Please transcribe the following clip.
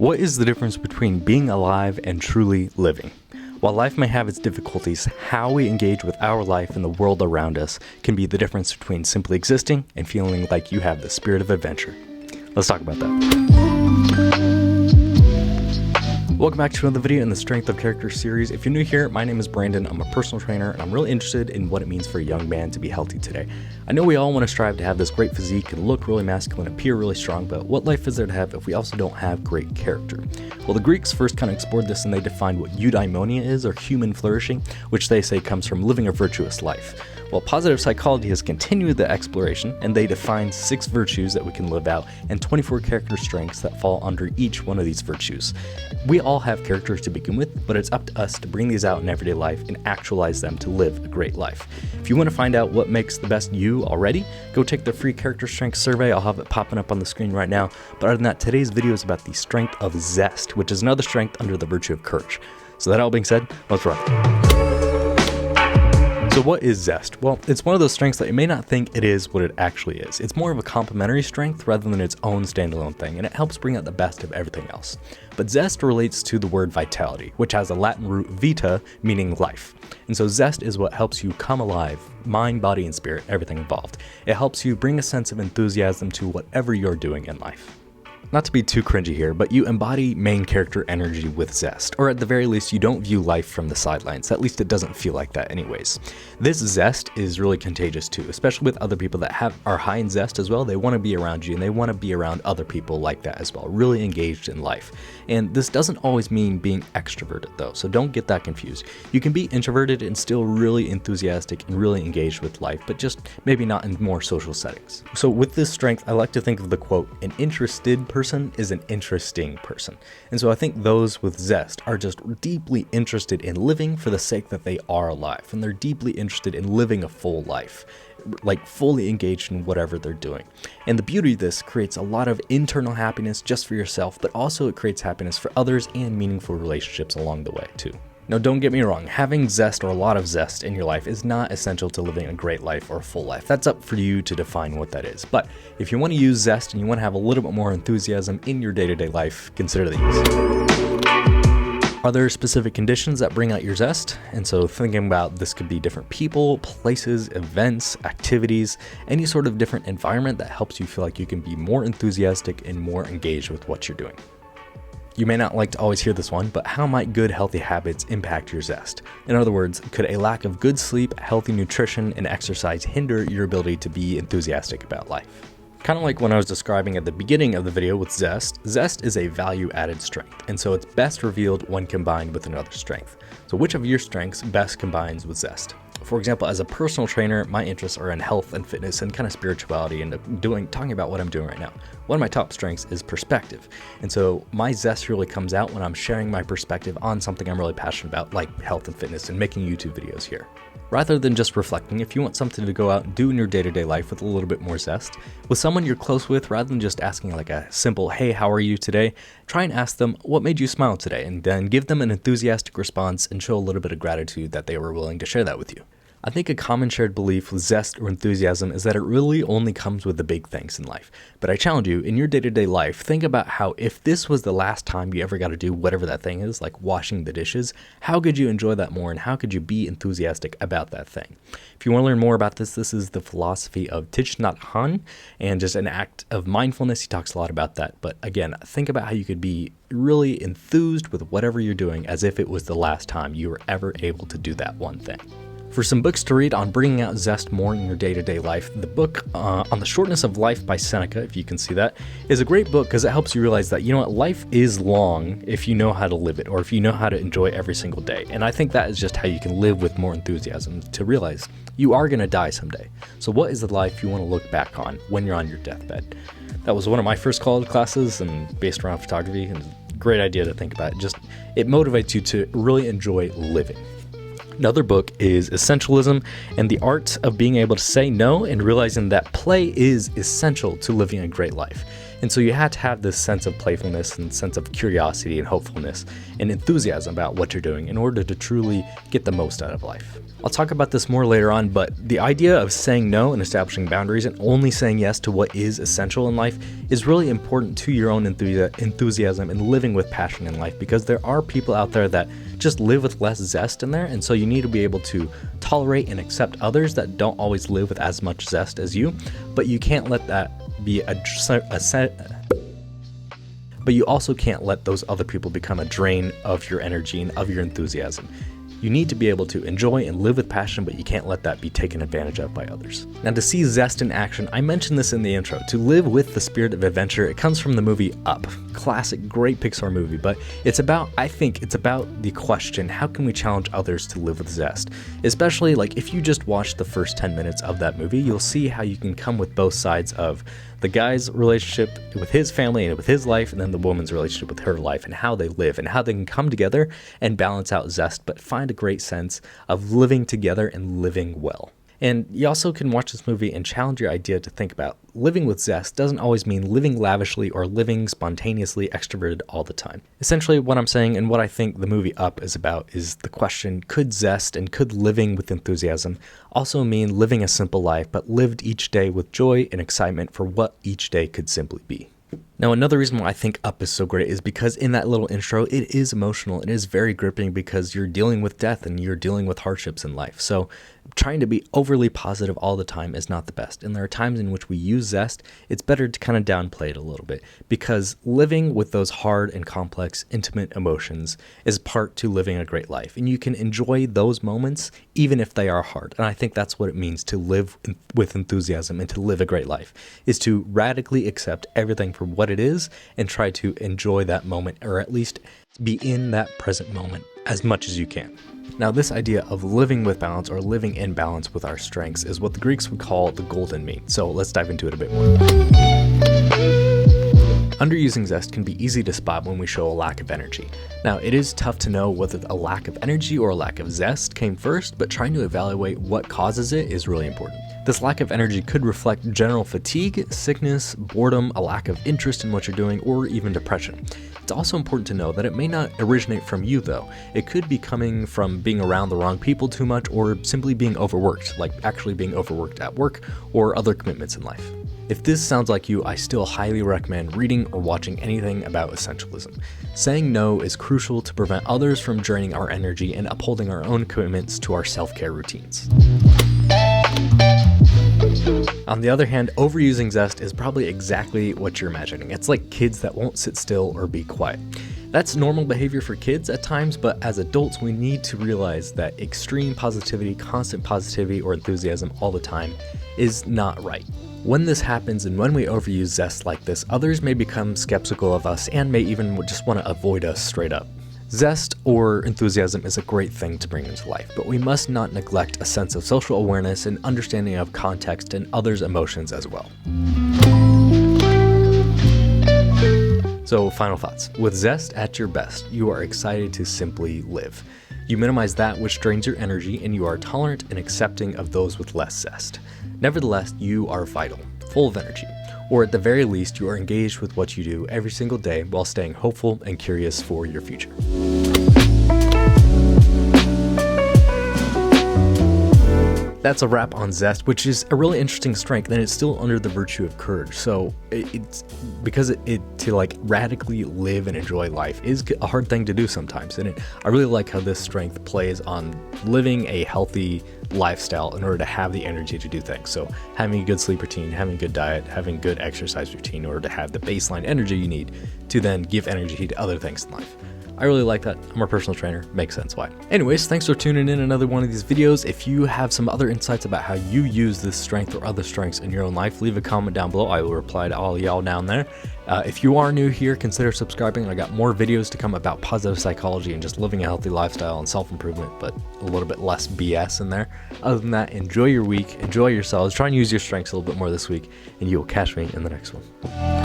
What is the difference between being alive and truly living? While life may have its difficulties, how we engage with our life and the world around us can be the difference between simply existing and feeling like you have the spirit of adventure. Let's talk about that. Welcome back to another video in the Strength of Character series. If you're new here, my name is Brandan. I'm a personal trainer, and I'm really interested in what it means for a young man to be healthy today. I know we all want to strive to have this great physique and look really masculine, appear really strong, but what life is there to have if we also don't have great character? Well, the Greeks first kind of explored this, and they defined what eudaimonia is, or human flourishing, which they say comes from living a virtuous life. Well, positive psychology has continued the exploration, and they defined 6 virtues that we can live out and 24 character strengths that fall under each one of these virtues. We all have characters to begin with, but it's up to us to bring these out in everyday life and actualize them to live a great life. If you want to find out what makes the best you already, go take the free character strength survey. I'll have it popping up on the screen right now. But other than that, today's video is about the strength of zest, which is another strength under the virtue of courage. So that all being said, let's run. So what is zest? Well, it's one of those strengths that you may not think it is what it actually is. It's more of a complementary strength rather than its own standalone thing, and it helps bring out the best of everything else. But zest relates to the word vitality, which has a Latin root vita, meaning life. And so zest is what helps you come alive, mind, body, and spirit, everything involved. It helps you bring a sense of enthusiasm to whatever you're doing in life. Not to be too cringy here, but you embody main character energy with zest, or at the very least, you don't view life from the sidelines. At least it doesn't feel like that anyways. This zest is really contagious too, especially with other people that are high in zest as well. They want to be around you, and they want to be around other people like that as well, really engaged in life. And this doesn't always mean being extroverted though, so don't get that confused. You can be introverted and still really enthusiastic and really engaged with life, but just maybe not in more social settings. So with this strength, I like to think of the quote, "An interested person is an interesting person." And so I think those with zest are just deeply interested in living for the sake that they are alive, and they're deeply interested in living a full life, like fully engaged in whatever they're doing. And the beauty of this creates a lot of internal happiness just for yourself, but also it creates happiness for others and meaningful relationships along the way too. Now, don't get me wrong, having zest or a lot of zest in your life is not essential to living a great life or a full life. That's up for you to define what that is. But if you want to use zest and you want to have a little bit more enthusiasm in your day-to-day life, consider these. Are there specific conditions that bring out your zest? And so thinking about this could be different people, places, events, activities, any sort of different environment that helps you feel like you can be more enthusiastic and more engaged with what you're doing. You may not like to always hear this one, but how might good healthy habits impact your zest? In other words, could a lack of good sleep, healthy nutrition, and exercise hinder your ability to be enthusiastic about life? Kind of like when I was describing at the beginning of the video with zest, zest is a value-added strength, and so it's best revealed when combined with another strength. So which of your strengths best combines with zest? For example, as a personal trainer, my interests are in health and fitness and kind of spirituality and talking about what I'm doing right now. One of my top strengths is perspective. And so my zest really comes out when I'm sharing my perspective on something I'm really passionate about, like health and fitness and making YouTube videos here. Rather than just reflecting, if you want something to go out and do in your day-to-day life with a little bit more zest, with someone you're close with, rather than just asking like a simple, "Hey, how are you today?" try and ask them, "What made you smile today?" and then give them an enthusiastic response and show a little bit of gratitude that they were willing to share that with you. I think a common shared belief with zest or enthusiasm is that it really only comes with the big things in life. But I challenge you, in your day-to-day life, think about how if this was the last time you ever got to do whatever that thing is, like washing the dishes, how could you enjoy that more and how could you be enthusiastic about that thing? If you want to learn more about this is the philosophy of Thich, Nhat, Hahn, and just an act of mindfulness. He talks a lot about that. But again, think about how you could be really enthused with whatever you're doing as if it was the last time you were ever able to do that one thing. For some books to read on bringing out zest more in your day-to-day life, the book on the Shortness of Life by Seneca, if you can see that, is a great book because it helps you realize that, you know what, life is long if you know how to live it or if you know how to enjoy every single day. And I think that is just how you can live with more enthusiasm, to realize you are going to die someday. So what is the life you want to look back on when you're on your deathbed? That was one of my first college classes and based around photography, and a great idea to think about. It motivates you to really enjoy living. Another book is Essentialism and the Art of Being Able to Say No and realizing that play is essential to living a great life. And so you have to have this sense of playfulness and sense of curiosity and hopefulness and enthusiasm about what you're doing in order to truly get the most out of life. I'll talk about this more later on, but the idea of saying no and establishing boundaries and only saying yes to what is essential in life is really important to your own enthusiasm and living with passion in life, because there are people out there that just live with less zest in there, and so you need to be able to tolerate and accept others that don't always live with as much zest as you, but you can't let that be but you also can't let those other people become a drain of your energy and of your enthusiasm. You need to be able to enjoy and live with passion, but you can't let that be taken advantage of by others. Now, to see zest in action, I mentioned this in the intro. To live with the spirit of adventure, it comes from the movie Up. Classic, great Pixar movie, but I think it's about the question, how can we challenge others to live with zest? Especially, like, if you just watch the first 10 minutes of that movie, you'll see how you can come with both sides of the guy's relationship with his family and with his life, and then the woman's relationship with her life and how they live and how they can come together and balance out zest, but find a great sense of living together and living well. And you also can watch this movie and challenge your idea to think about living with zest doesn't always mean living lavishly or living spontaneously extroverted all the time. Essentially, what I'm saying and what I think the movie Up is about is the question, could zest and could living with enthusiasm also mean living a simple life, but lived each day with joy and excitement for what each day could simply be? Now, another reason why I think Up is so great is because in that little intro, it is emotional. It is very gripping because you're dealing with death and you're dealing with hardships in life. So trying to be overly positive all the time is not the best. And there are times in which we use zest. It's better to kind of downplay it a little bit, because living with those hard and complex, intimate emotions is part to living a great life. And you can enjoy those moments even if they are hard. And I think that's what it means to live with enthusiasm and to live a great life, is to radically accept everything for what it is and try to enjoy that moment, or at least be in that present moment as much as you can. Now, this idea of living with balance or living in balance with our strengths is what the Greeks would call the golden mean. So let's dive into it a bit more. Underusing zest can be easy to spot when we show a lack of energy. Now, it is tough to know whether a lack of energy or a lack of zest came first, but trying to evaluate what causes it is really important. This lack of energy could reflect general fatigue, sickness, boredom, a lack of interest in what you're doing, or even depression. It's also important to know that it may not originate from you, though. It could be coming from being around the wrong people too much, or simply being overworked, like actually being overworked at work or other commitments in life. If this sounds like you, I still highly recommend reading or watching anything about Essentialism. Saying no is crucial to prevent others from draining our energy and upholding our own commitments to our self-care routines. On the other hand, overusing zest is probably exactly what you're imagining. It's like kids that won't sit still or be quiet. That's normal behavior for kids at times, but as adults, we need to realize that extreme positivity, constant positivity, or enthusiasm all the time is not right. When this happens and when we overuse zest like this, others may become skeptical of us and may even just want to avoid us straight up. Zest or enthusiasm is a great thing to bring into life, but we must not neglect a sense of social awareness and understanding of context and others' emotions as well. So, final thoughts. With zest at your best, you are excited to simply live. You minimize that which drains your energy, and you are tolerant and accepting of those with less zest. Nevertheless, you are vital, full of energy, or at the very least, you are engaged with what you do every single day while staying hopeful and curious for your future. That's a wrap on zest, which is a really interesting strength, and it's still under the virtue of courage. So it's because to like radically live and enjoy life is a hard thing to do sometimes. And I really like how this strength plays on living a healthy lifestyle in order to have the energy to do things. So having a good sleep routine, having a good diet, having good exercise routine in order to have the baseline energy you need to then give energy to other things in life. I really like that. I'm a personal trainer. Makes sense why. Anyways, thanks for tuning in another one of these videos. If you have some other insights about how you use this strength or other strengths in your own life, leave a comment down below. I will reply to all y'all down there. If you are new here, consider subscribing. I got more videos to come about positive psychology and just living a healthy lifestyle and self-improvement, but a little bit less BS in there. Other than that, enjoy your week, enjoy yourselves, try and use your strengths a little bit more this week, and you will catch me in the next one.